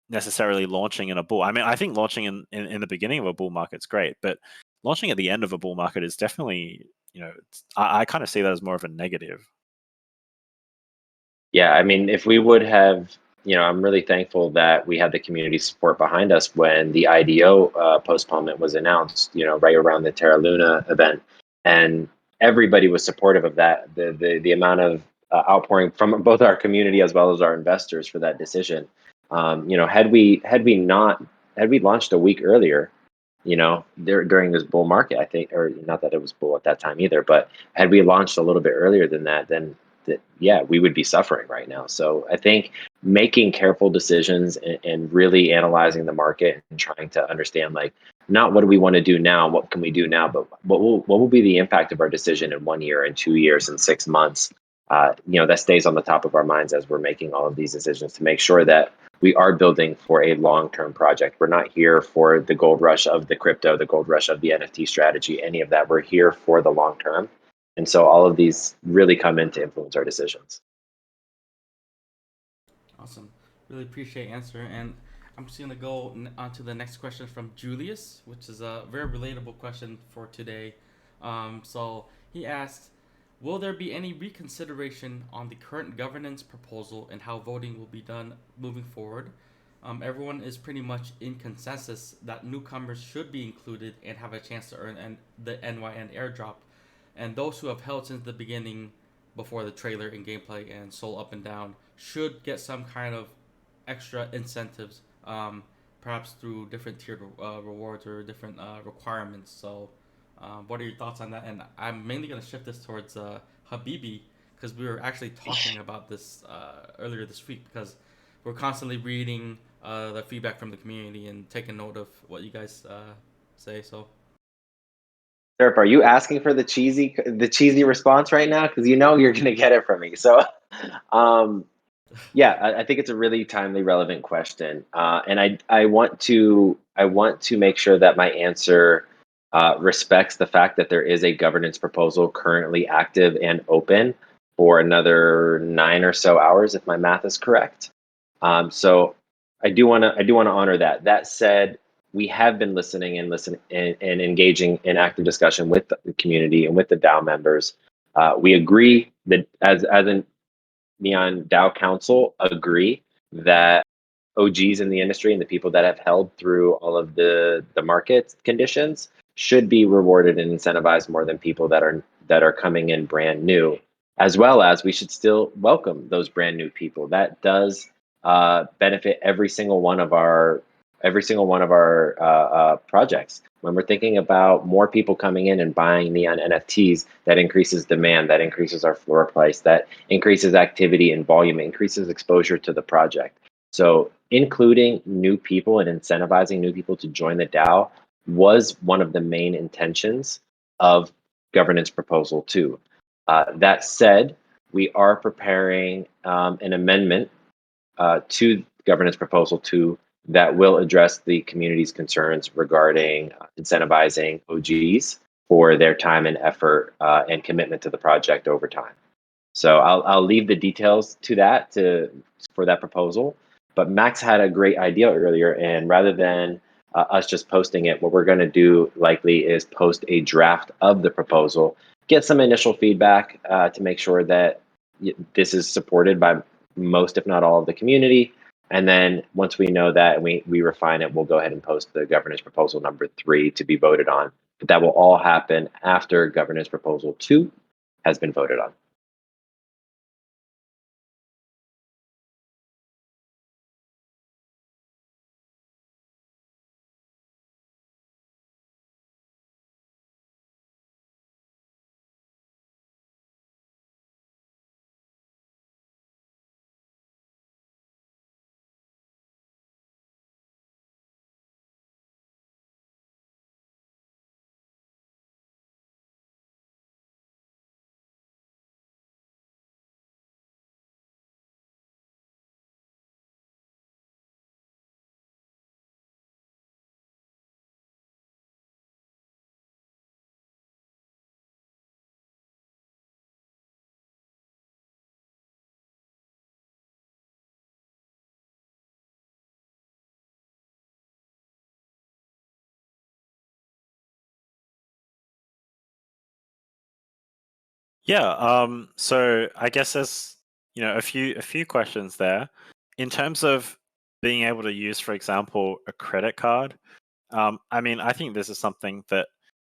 necessarily launching in a bull. I mean, I think launching in the beginning of a bull market is great, but launching at the end of a bull market is definitely I kind of see that as more of a negative. Yeah, I mean, if we would have, I'm really thankful that we had the community support behind us when the IDO postponement was announced, right around the Terra Luna event. And everybody was supportive of that. The amount of outpouring from both our community as well as our investors for that decision. Had we launched a week earlier, during this bull market, I think, or not that it was bull at that time either, but had we launched a little bit earlier than that, then we would be suffering right now. So I think making careful decisions and really analyzing the market and trying to understand, like, not what do we want to do now, what can we do now, but what will be the impact of our decision in 1 year, in 2 years, in 6 months. That stays on the top of our minds as we're making all of these decisions to make sure that we are building for a long-term project. We're not here for the gold rush of the crypto, the gold rush of the NFT strategy, any of that. We're here for the long term. And so all of these really come in to influence our decisions. Awesome. Really appreciate your answer. And I'm just going to go on to the next question from Julius, which is a very relatable question for today. So he asked, will there be any reconsideration on the current governance proposal and how voting will be done moving forward? Everyone is pretty much in consensus that newcomers should be included and have a chance to earn the NYN airdrop. And those who have held since the beginning, before the trailer and gameplay and Soul Up and Down, should get some kind of extra incentives, perhaps through different tiered rewards or different requirements. So what are your thoughts on that? And I'm mainly going to shift this towards Habibi, because we were actually talking about this earlier this week, because we're constantly reading the feedback from the community and taking note of what you guys say. So Derp, are you asking for the cheesy response right now? Because you're going to get it from me. So, yeah, I think it's a really timely, relevant question, and I want to make sure that my answer respects the fact that there is a governance proposal currently active and open for another 9 or so hours, if my math is correct. So I do want to honor that. That said, we have been listening and engaging in active discussion with the community and with the DAO members. We agree that as in Nyan DAO Council agree that OGs in the industry and the people that have held through all of the market conditions should be rewarded and incentivized more than people that are coming in brand new, as well as we should still welcome those brand new people. That does benefit every single one of our projects. When we're thinking about more people coming in and buying Neon NFTs, that increases demand, that increases our floor price, that increases activity and volume, increases exposure to the project. So including new people and incentivizing new people to join the DAO was one of the main intentions of governance proposal 2. That said, we are preparing an amendment to governance proposal 2 that will address the community's concerns regarding incentivizing OGs for their time and effort and commitment to the project over time. So I'll leave the details to that for that proposal. But Max had a great idea earlier, and rather than us just posting it, what we're going to do likely is post a draft of the proposal, get some initial feedback to make sure that this is supported by most, if not all, of the community. And then once we know that and we refine it, we'll go ahead and post the governance proposal number 3 to be voted on. But that will all happen after governance proposal 2 has been voted on. Yeah. So I guess there's a few questions there. In terms of being able to use, for example, a credit card. I mean, I think this is something that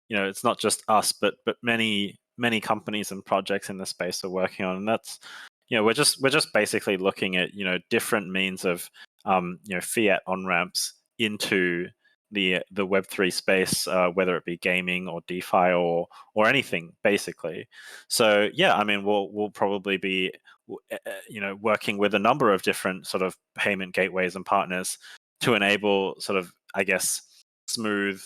it's not just us, but many companies and projects in the space are working on, and that's we're just basically looking at different means of fiat on ramps into the Web3 space, whether it be gaming or DeFi or anything basically. So yeah, I mean we'll probably be working with a number of different sort of payment gateways and partners to enable sort of, I guess, smooth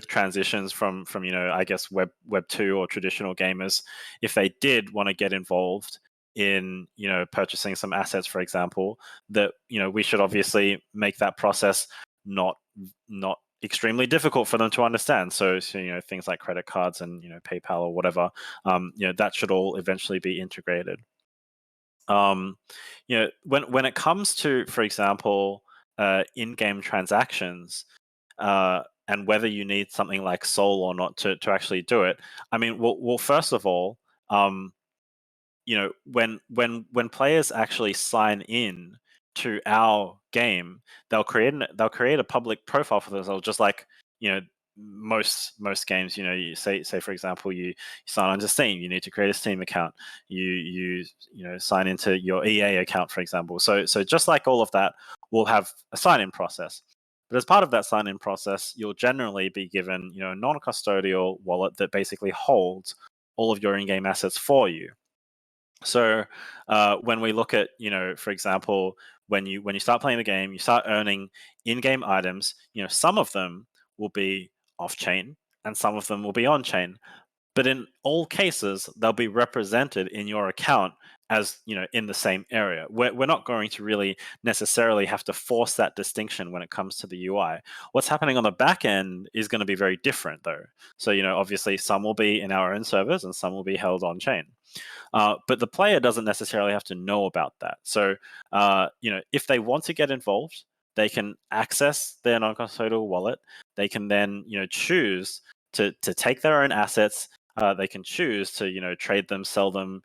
transitions from I guess web 2 or traditional gamers, if they did want to get involved in purchasing some assets, for example, that we should obviously make that process not extremely difficult for them to understand. So things like credit cards and PayPal or whatever, that should all eventually be integrated. When it comes to, for example, in-game transactions, and whether you need something like Soul or not to actually do it. I mean, well, first of all, when players actually sign in to our game, they'll create a public profile for themselves, just like most games. You say for example, you sign onto Steam, you need to create a Steam account. You sign into your EA account, for example. So just like all of that, we'll have a sign-in process. But as part of that sign-in process, you'll generally be given a non-custodial wallet that basically holds all of your in-game assets for you. So when we look at, for example, when you start playing the game, you start earning in-game items. Some of them will be off-chain and some of them will be on-chain. But in all cases, they'll be represented in your account as in the same area. We're not going to really necessarily have to force that distinction when it comes to the UI. What's happening on the back end is going to be very different, though. So obviously some will be in our own servers and some will be held on chain. But the player doesn't necessarily have to know about that. So if they want to get involved, they can access their non-custodial wallet. They can then choose to take their own assets. They can choose to trade them, sell them,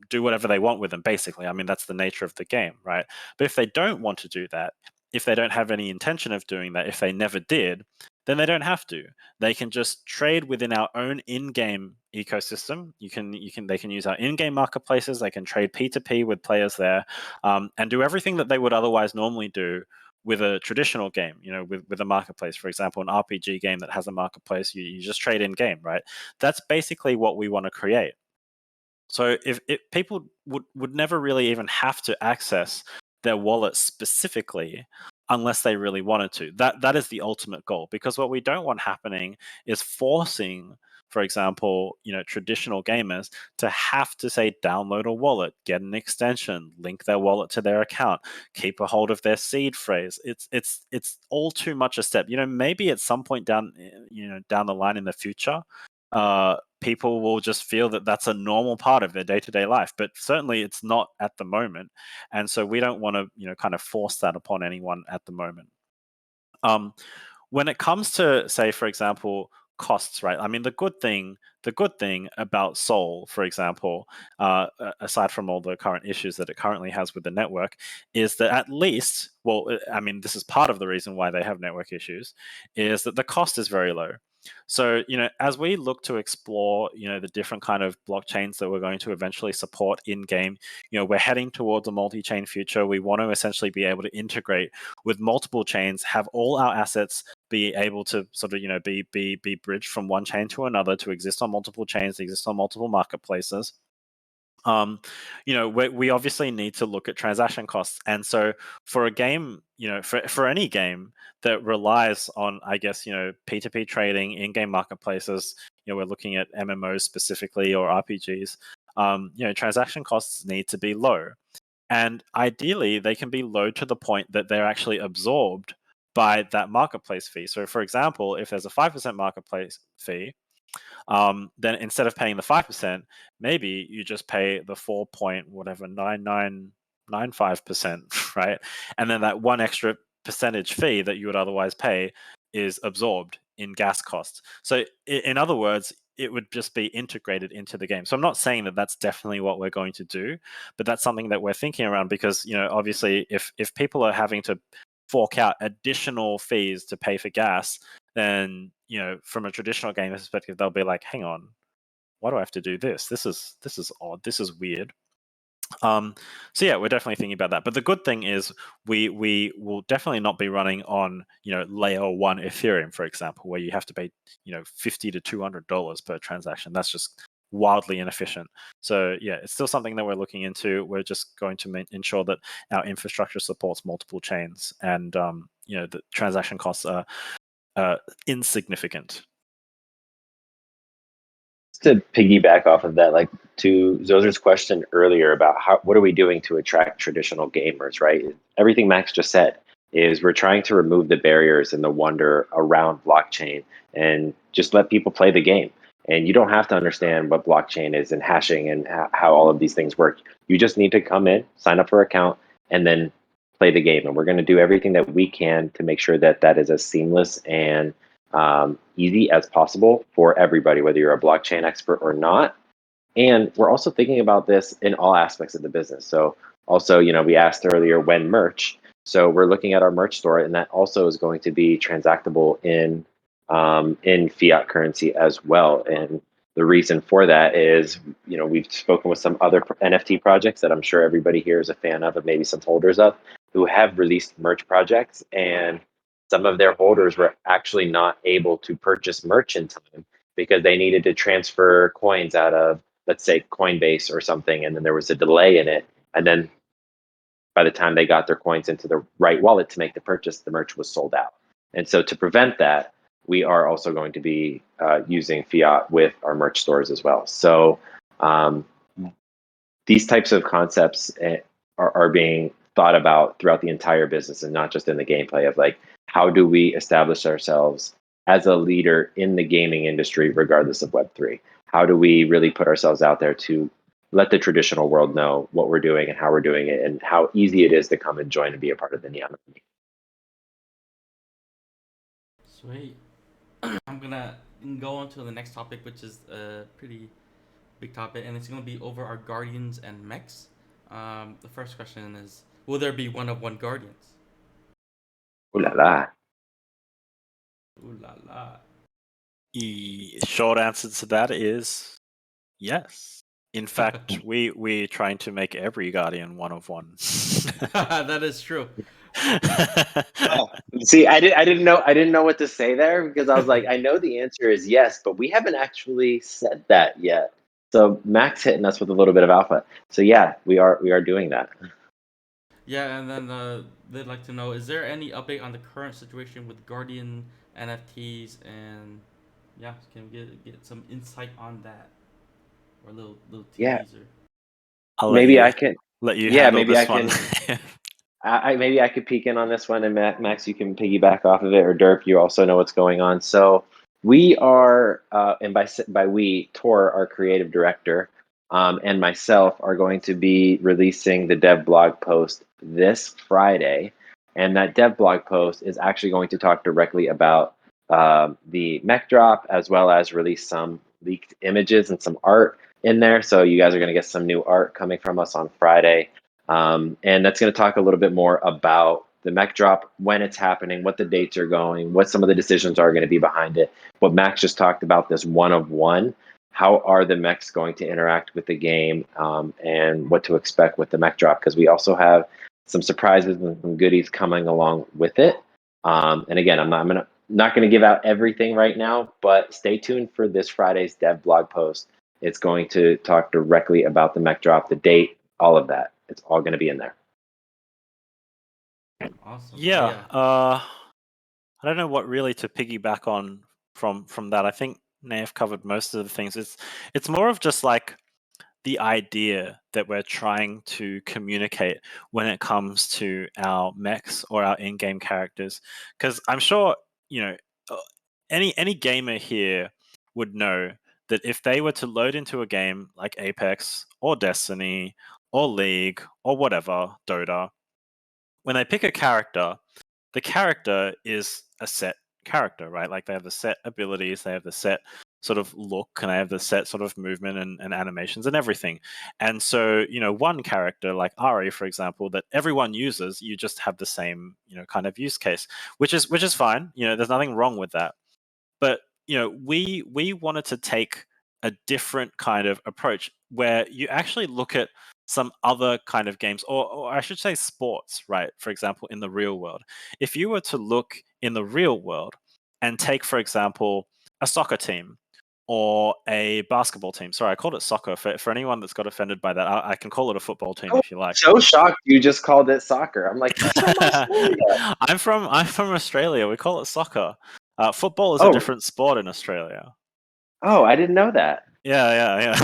do whatever they want with them, basically. I mean, that's the nature of the game, right? But if they don't want to do that, if they don't have any intention of doing that, if they never did, then they don't have to. They can just trade within our own in-game ecosystem. They can use our in-game marketplaces. They can trade P2P with players there, and do everything that they would otherwise normally do with a traditional game, with a marketplace. For example, an RPG game that has a marketplace, you just trade in game, right? That's basically what we want to create. So if people would never really even have to access their wallet specifically unless they really wanted to. That is the ultimate goal, because what we don't want happening is forcing, for example, traditional gamers to have to say download a wallet, get an extension, link their wallet to their account, keep a hold of their seed phrase. It's all too much a step. Maybe at some point down the line in the future, people will just feel that that's a normal part of their day-to-day life, but certainly it's not at the moment, and so we don't want to kind of force that upon anyone at the moment. When it comes to, say, for example, costs, right? I mean, the good thing about Sol, for example, aside from all the current issues that it currently has with the network, is that at least, I mean, this is part of the reason why they have network issues, is that the cost is very low. So, as we look to explore, the different kind of blockchains that we're going to eventually support in game, we're heading towards a multi-chain future. We want to essentially be able to integrate with multiple chains, have all our assets be able to sort of, be bridged from one chain to another, to exist on multiple chains, exist on multiple marketplaces. We obviously need to look at transaction costs, and so for a game, for any game that relies on, I guess, P2P trading, in-game marketplaces, we're looking at MMOs specifically, or RPGs. Transaction costs need to be low, and ideally they can be low to the point that they're actually absorbed by that marketplace fee. So, for example, if there's a 5% marketplace fee, then instead of paying the 5%, maybe you just pay the 4.9995%, right? And then that one extra percentage fee that you would otherwise pay is absorbed in gas costs. So in other words, it would just be integrated into the game. So I'm not saying that that's definitely what we're going to do, but that's something that we're thinking around, because, obviously if people are having to fork out additional fees to pay for gas, then from a traditional game perspective, they'll be like, hang on, why do I have to do this? This is odd. This is weird. So yeah, we're definitely thinking about that. But the good thing is we will definitely not be running on layer 1 Ethereum, for example, where you have to pay $50 to $200 per transaction. That's just wildly inefficient. So yeah, it's still something that we're looking into. We're just going to ensure that our infrastructure supports multiple chains, and the transaction costs are insignificant. To piggyback off of that, like to Zozer's question earlier about what are we doing to attract traditional gamers, right? Everything Max just said is we're trying to remove the barriers and the wonder around blockchain and just let people play the game. And you don't have to understand what blockchain is and hashing and how all of these things work. You just need to come in, sign up for an account, and then play the game. And we're going to do everything that we can to make sure that that is as seamless and easy as possible for everybody, whether you're a blockchain expert or not. And we're also thinking about this in all aspects of the business. So also, we asked earlier when merch. So we're looking at our merch store, and that also is going to be transactable in fiat currency as well. And the reason for that is, we've spoken with some other NFT projects that I'm sure everybody here is a fan of, and maybe some holders of, who have released merch projects, and some of their holders were actually not able to purchase merch in time because they needed to transfer coins out of, let's say, Coinbase or something, and then there was a delay in it. And then by the time they got their coins into the right wallet to make the purchase, the merch was sold out. And so to prevent that, we are also going to be using fiat with our merch stores as well. So these types of concepts are being thought about throughout the entire business, and not just in the gameplay of like, how do we establish ourselves as a leader in the gaming industry, regardless of Web3? How do we really put ourselves out there to let the traditional world know what we're doing and how we're doing it, and how easy it is to come and join and be a part of the Nyan? Sweet. I'm gonna go on to the next topic, which is pretty big topic, and it's gonna be over our guardians and mechs. The first question is, will there be one-of-one guardians? Ooh la la. Ooh la la. Short answer to that is yes. In fact, we're trying to make every Guardian one of one. That is true. Oh, see, I didn't know what to say there because I was like, I know the answer is yes, but we haven't actually said that yet. So Max hitting us with a little bit of alpha. So yeah, we are doing that. Yeah, and then they'd like to know: is there any update on the current situation with Guardian NFTs? And yeah, can we get some insight on that, or a little Yeah, teaser? I'll maybe I can. let you Yeah, handle maybe I this one. can. Maybe I could peek in on this one, and Max, you can piggyback off of it, or Derp, you also know what's going on. So we are, and by we, Tor, our creative director, and myself are going to be releasing the dev blog post this Friday, and that dev blog post is actually going to talk directly about the mech drop, as well as release some leaked images and some art in there. So you guys are going to get some new art coming from us on Friday. And that's going to talk a little bit more about the mech drop, when it's happening, what the dates are going, what some of the decisions are going to be behind it. What Max just talked about, this one of one, how are the mechs going to interact with the game, and what to expect with the mech drop, because we also have some surprises and some goodies coming along with it. And again, I'm not going to give out everything right now, but stay tuned for this Friday's dev blog post. It's going to talk directly about the mech drop, the date, all of that. It's all going to be in there. Awesome. Yeah. I don't know what really to piggyback on from that. I think Nayef covered most of the things. It's more of just like the idea that we're trying to communicate when it comes to our mechs or our in-game characters, because I'm sure uh, any gamer here would know that if they were to load into a game like Apex or Destiny or League or whatever, Dota, when they pick a character, the character is a set character, right? Like they have the set abilities, they have the set sort of look, and they have the set sort of movement and animations and everything. And so, one character like Ari, for example, that everyone uses, you just have the same, kind of use case, which is fine. There's nothing wrong with that. But we wanted to take a different kind of approach where you actually look at some other kind of games, or I should say sports, right? For example, in the real world. If you were to look in the real world and take, for example, a soccer team or a basketball team. Sorry, I called it soccer. For anyone that's got offended by that, I can call it a football team if you like. So shocked you just called it soccer. I'm like, he's from Australia. I'm from Australia. We call it soccer. Football is a Oh, different sport in Australia. oh, I didn't know that. Yeah.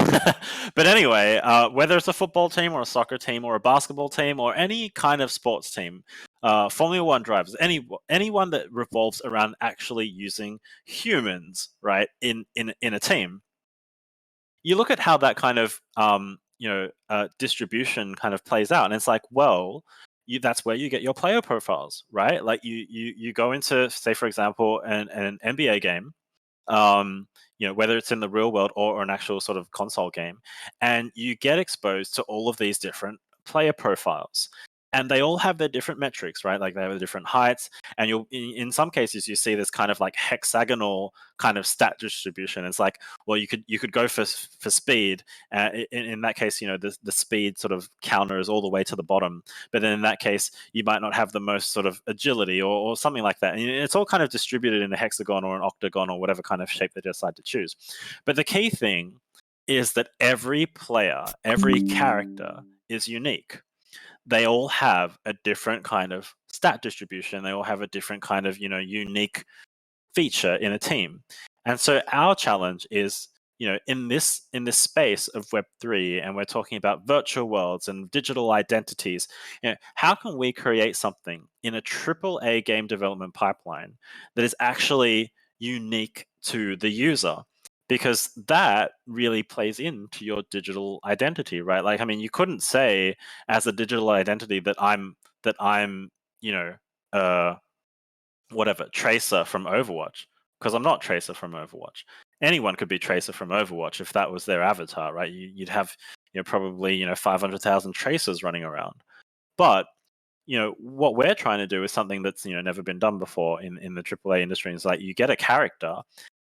But anyway, whether it's a football team or a soccer team or a basketball team or any kind of sports team, Formula One drivers, anyone that revolves around actually using humans, right, in a team, you look at how that kind of distribution kind of plays out, and it's like, well, that's where you get your player profiles, right? Like you go into, say, for example, an NBA game, whether it's in the real world or an actual sort of console game, and you get exposed to all of these different player profiles. And they all have their different metrics, right? Like they have different heights, and you'll in some cases you see this kind of like hexagonal kind of stat distribution. It's like, well, you could go for speed. In that case, the speed sort of counter is all the way to the bottom. But then in that case, you might not have the most sort of agility or something like that. And it's all kind of distributed in a hexagon or an octagon or whatever kind of shape they decide to choose. But the key thing is that every player, every character is unique. They all have a different kind of stat distribution. They all have a different kind of, unique feature in a team. And so our challenge is, in this space of Web3, and we're talking about virtual worlds and digital identities, how can we create something in a AAA game development pipeline that is actually unique to the user? Because that really plays into your digital identity, right? Like, I mean, you couldn't say as a digital identity that I'm, whatever, Tracer from Overwatch, because I'm not Tracer from Overwatch. anyone could be Tracer from Overwatch if that was their avatar, right? You'd have probably 500,000 Tracers running around. But what we're trying to do is something that's never been done before in the AAA industry. And it's like you get a character,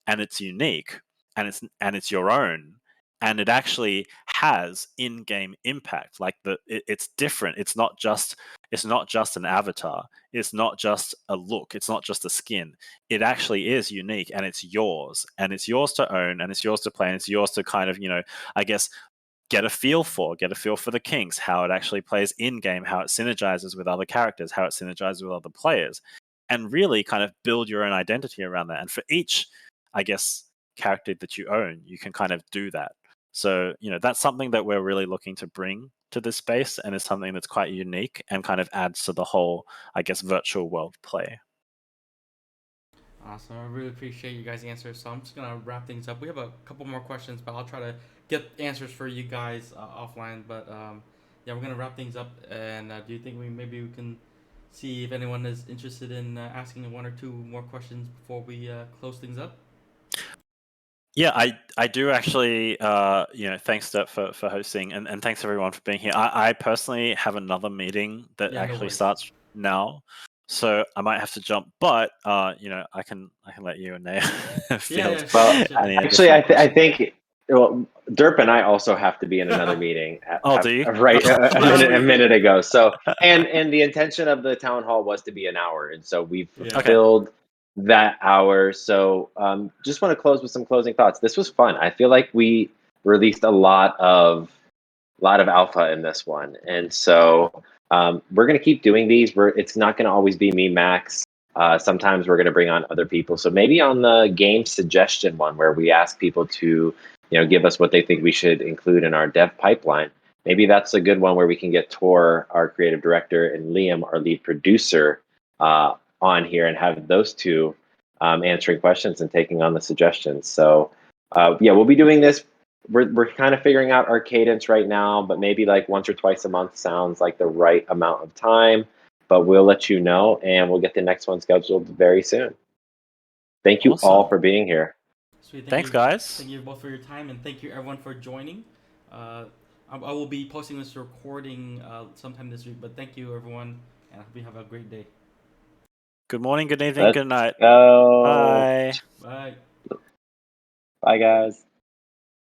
and it's unique, and it's your own, and it actually has in-game impact. Like it's different. It's not just an avatar. It's not just a look. It's not just a skin. It actually is unique, and it's yours to own, and it's yours to play, and it's yours to kind of I guess get a feel for the kinks, how it actually plays in game, how it synergizes with other characters, how it synergizes with other players, and really kind of build your own identity around that. And for each, I guess, character that you own, you can kind of do that. So that's something that we're really looking to bring to this space, and is something that's quite unique and kind of adds to the whole, I guess, virtual world play. Awesome. I really appreciate you guys' answers. So I'm just gonna wrap things up. We have a couple more questions, but I'll try to get answers for you guys offline. But yeah, we're gonna wrap things up. And do you think maybe we can see if anyone is interested in asking one or two more questions before we close things up? Yeah, I do actually. Thanks Steph for hosting, and thanks everyone for being here. I personally have another meeting that actually starts now, so I might have to jump. But I can let you and Naya field. Well, actually, I think Derp and I also have to be in another meeting. Do you? Right, a minute ago. So, and the intention of the town hall was to be an hour, and so we've fulfilled that hour. So, just want to close with some closing thoughts. This was fun. I feel like we released a lot of alpha in this one, and so we're gonna keep doing these. It's not gonna always be me, Max. Sometimes we're going to bring on other people. So maybe on the game suggestion one, where we ask people to, give us what they think we should include in our dev pipeline. Maybe that's a good one where we can get Tor, our creative director, and Liam, our lead producer, on here and have those two answering questions and taking on the suggestions. So yeah, we'll be doing this. We're kind of figuring out our cadence right now, but maybe like once or twice a month sounds like the right amount of time. But we'll let you know, and we'll get the next one scheduled very soon. Thank you all for being here. Sweet. Thanks, guys. Thank you both for your time, and thank you everyone for joining. I will be posting this recording sometime this week, but thank you everyone, and I hope you have a great day. Good morning, good evening, good night. Go. Bye. Bye. Bye, guys.